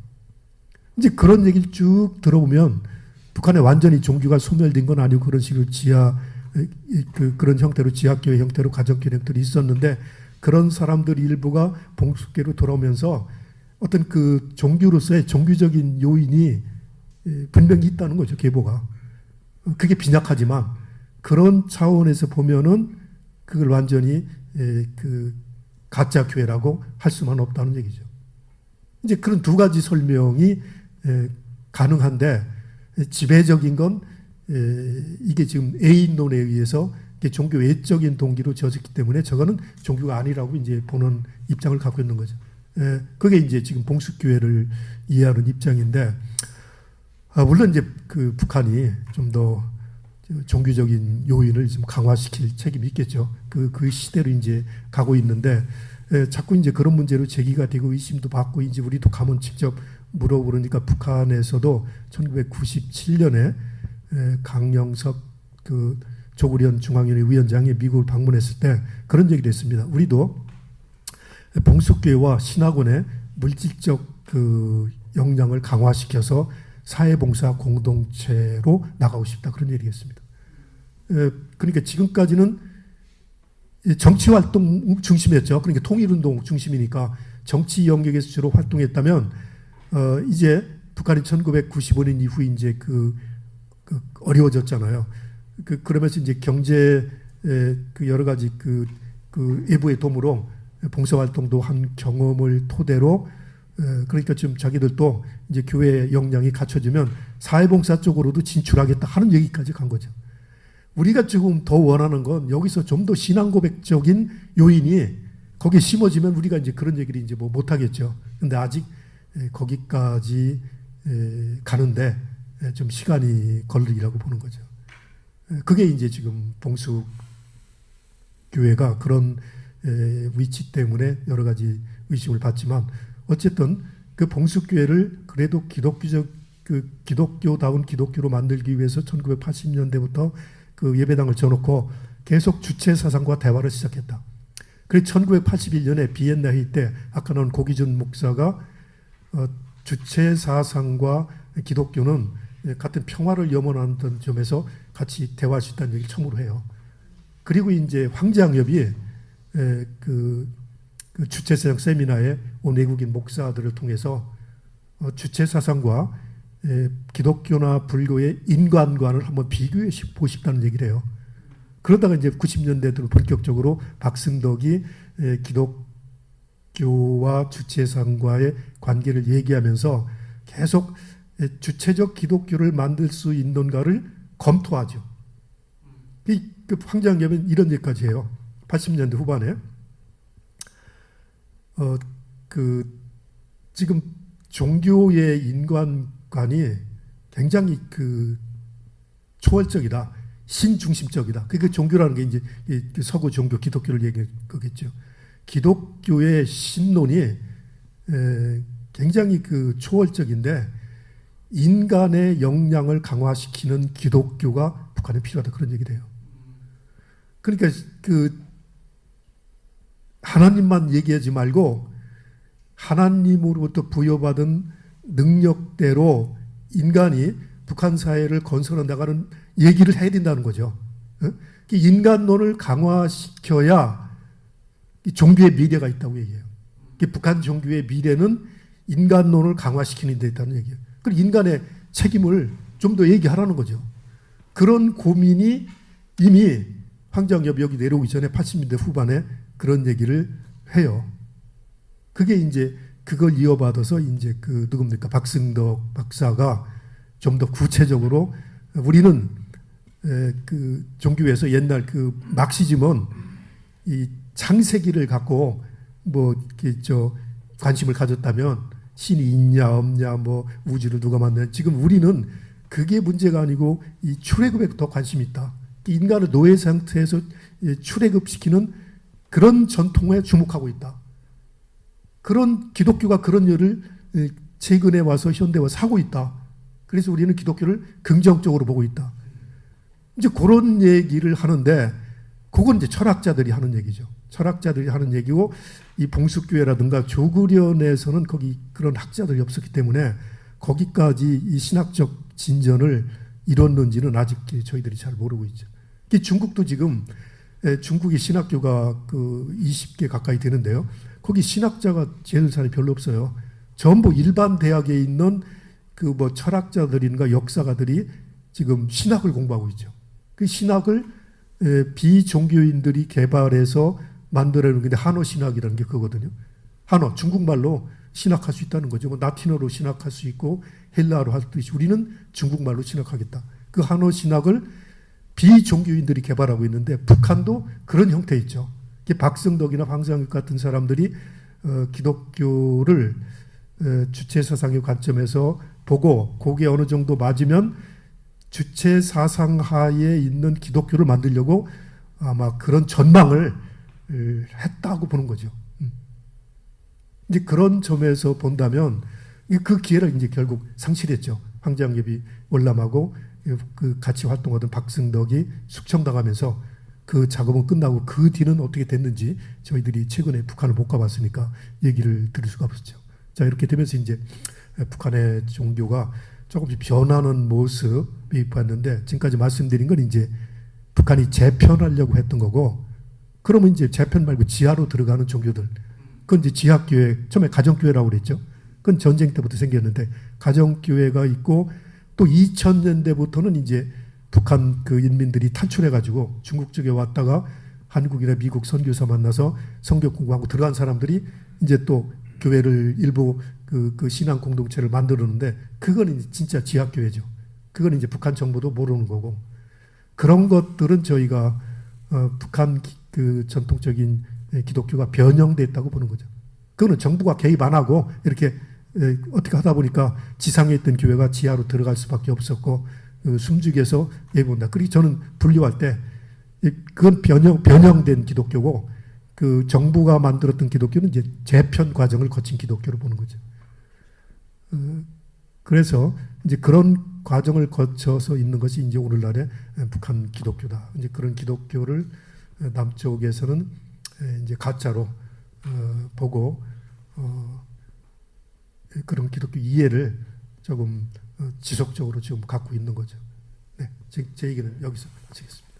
이제 그런 얘기를 쭉 들어보면 북한에 완전히 종교가 소멸된 건 아니고 그런 식으로 그런 형태로 지하교회 형태로 가정교회 형태로 있었는데 그런 사람들 일부가 봉숙교로 돌아오면서 어떤 그 종교로서의 종교적인 요인이 분명히 있다는 거죠. 계보가. 그게 빈약하지만 그런 차원에서 보면은 그걸 완전히 그 가짜 교회라고 할 수만 없다는 얘기죠. 이제 그런 두 가지 설명이 가능한데 지배적인 건 이게 지금 A인론에 의해서 종교 외적인 동기로 지어졌기 때문에 저거는 종교가 아니라고 이제 보는 입장을 갖고 있는 거죠. 그게 이제 지금 봉숙교회를 이해하는 입장인데 물론 이제 그 북한이 좀 더 종교적인 요인을 좀 강화시킬 책임이 있겠죠. 그 시대로 이제 가고 있는데 자꾸 이제 그런 문제로 제기가 되고 의심도 받고 이제 우리도 가면 직접 물어보니까 북한에서도 1997년에 강영석 그 조국련 중앙위원회 위원장이 미국을 방문했을 때 그런 얘기를 했습니다. 우리도 봉숙교회와 신학원의 물질적 그 역량을 강화시켜서 사회봉사 공동체로 나가고 싶다. 그런 얘기했습니다. 그러니까 지금까지는 정치활동 중심이었죠. 그러니까 통일운동 중심이니까 정치 영역에서 주로 활동했다면 이제 북한이 1995년 이후에 이제 그 어려워졌잖아요. 그러면서 이제 경제 그 여러 가지 그 외부의 도움으로 봉사활동도 한 경험을 토대로 그러니까 지금 자기들도 이제 교회 역량이 갖춰지면 사회봉사 쪽으로도 진출하겠다 하는 얘기까지 간 거죠. 우리가 지금 더 원하는 건 여기서 좀 더 신앙 고백적인 요인이 거기에 심어지면 우리가 이제 그런 얘기를 이제 뭐 못하겠죠. 근데 아직 거기까지 가는데 좀 시간이 걸리라고 보는 거죠. 그게 이제 지금 봉숙 교회가 그런 위치 때문에 여러 가지 의심을 받지만 어쨌든 그 봉숙 교회를 그래도 기독교다운 기독교로 만들기 위해서 1980년대부터 그 예배당을 져놓고 계속 주체 사상과 대화를 시작했다. 그래서 1981년에 비엔나 회의 때 아까 나온 고기준 목사가 주체 사상과 기독교는 같은 평화를 염원하는 점에서 같이 대화할 수 있다는 얘기를 처음으로 해요. 그리고 이제 황제학협이 그 주체사상 세미나에 온 외국인 목사들을 통해서 주체사상과 기독교나 불교의 인간관을 한번 비교해 보고 싶다는 얘기를 해요. 그러다가 이제 90년대 들어 본격적으로 박승덕이 기독교와 주체사상과의 관계를 얘기하면서 계속 주체적 기독교를 만들 수 있는가를 검토하죠. 그 황제학협은 이런 얘기까지 해요. 80년대 후반에 지금 종교의 인간관이 굉장히 초월적이다, 신중심적이다. 그 종교라는 게 이제 서구 종교 기독교를 얘기할 거겠죠. 기독교의 신론이 굉장히 초월적인데 인간의 역량을 강화시키는 기독교가 북한에 필요하다 그런 얘기를 해요. 그러니까 그 하나님만 얘기하지 말고 하나님으로부터 부여받은 능력대로 인간이 북한 사회를 건설해 나가는 얘기를 해야 된다는 거죠. 인간론을 강화시켜야 종교의 미래가 있다고 얘기해요. 북한 종교의 미래는 인간론을 강화시키는 데 있다는 얘기예요. 그리고 인간의 책임을 좀 더 얘기하라는 거죠. 그런 고민이 이미 황장엽이 여기 내려오기 전에 80년대 후반에 그런 얘기를 해요. 그게 이제 그걸 이어받아서 이제 그 누굽니까? 박승덕 박사가 좀 더 구체적으로 우리는 그 종교에서 옛날 그 막시즘은 이 창세기를 갖고 뭐 이렇게 관심을 가졌다면 신이 있냐 없냐 뭐 우주를 누가 만드냐, 지금 우리는 그게 문제가 아니고 이 출애굽에 더 관심이 있다. 인간을 노예 상태에서 출애굽시키는 그런 전통에 주목하고 있다. 그런 기독교가 그런 일을 최근에 와서 현대화 사고 있다. 그래서 우리는 기독교를 긍정적으로 보고 있다. 이제 그런 얘기를 하는데 그건 이제 철학자들이 하는 얘기죠. 철학자들이 하는 얘기고 이 봉숙교회라든가 조국련에서는 거기 그런 학자들이 없었기 때문에 거기까지 이 신학적 진전을 이뤘는지는 아직 저희들이 잘 모르고 있죠. 중국도 지금 중국의 신학교가 그 20개 가까이 되는데요. 거기 신학자가 제일 사람이 별로 없어요. 전부 일반 대학에 있는 그 뭐 철학자들인가 역사가들이 지금 신학을 공부하고 있죠. 그 신학을 비종교인들이 개발해서 만들어내는 게 한어 신학이라는 게 그거거든요. 한어, 중국말로 신학할 수 있다는 거죠. 뭐 라틴어로 신학할 수 있고 헬라어로 할 수 있고 우리는 중국말로 신학하겠다. 그 한어 신학을 비종교인들이 개발하고 있는데 북한도 그런 형태 있죠. 박승덕이나 황장엽 같은 사람들이 기독교를 주체 사상의 관점에서 보고 그게 어느 정도 맞으면 주체 사상 하에 있는 기독교를 만들려고 아마 그런 전망을 했다고 보는 거죠. 이제 그런 점에서 본다면 그 기회를 이제 결국 상실했죠. 황장엽이 월남하고 그 같이 활동하던 박승덕이 숙청당하면서 그 작업은 끝나고 그 뒤는 어떻게 됐는지 저희들이 최근에 북한을 못 가봤으니까 얘기를 들을 수가 없었죠. 자, 이렇게 되면서 이제 북한의 종교가 조금씩 변하는 모습이 봤는데 지금까지 말씀드린 건 이제 북한이 재편하려고 했던 거고, 그러면 이제 재편 말고 지하로 들어가는 종교들, 그건 이제 지하교회, 처음에 가정교회라고 그랬죠. 그건 전쟁 때부터 생겼는데 가정교회가 있고 또 2000년대부터는 이제 북한 그 인민들이 탈출해가지고 중국 쪽에 왔다가 한국이나 미국 선교사 만나서 성경 공부하고 들어간 사람들이 이제 또 교회를 일부 그 신앙 공동체를 만들었는데 그건 이제 진짜 지하교회죠. 그건 이제 북한 정부도 모르는 거고, 그런 것들은 저희가 북한 그 전통적인 기독교가 변형됐다고 보는 거죠. 그거는 정부가 개입 안 하고 이렇게 어떻게 하다 보니까 지상에 있던 교회가 지하로 들어갈 수밖에 없었고 숨죽여서 예본다. 그리고 저는 분류할 때 그건 변형된 기독교고 그 정부가 만들었던 기독교는 이제 재편 과정을 거친 기독교로 보는 거죠. 그래서 이제 그런 과정을 거쳐서 있는 것이 이제 오늘날의 북한 기독교다. 이제 그런 기독교를 남쪽에서는 이제 가짜로 보고 그런 기독교 이해를 조금 지속적으로 지금 갖고 있는 거죠. 네, 제 얘기는 여기서 마치겠습니다.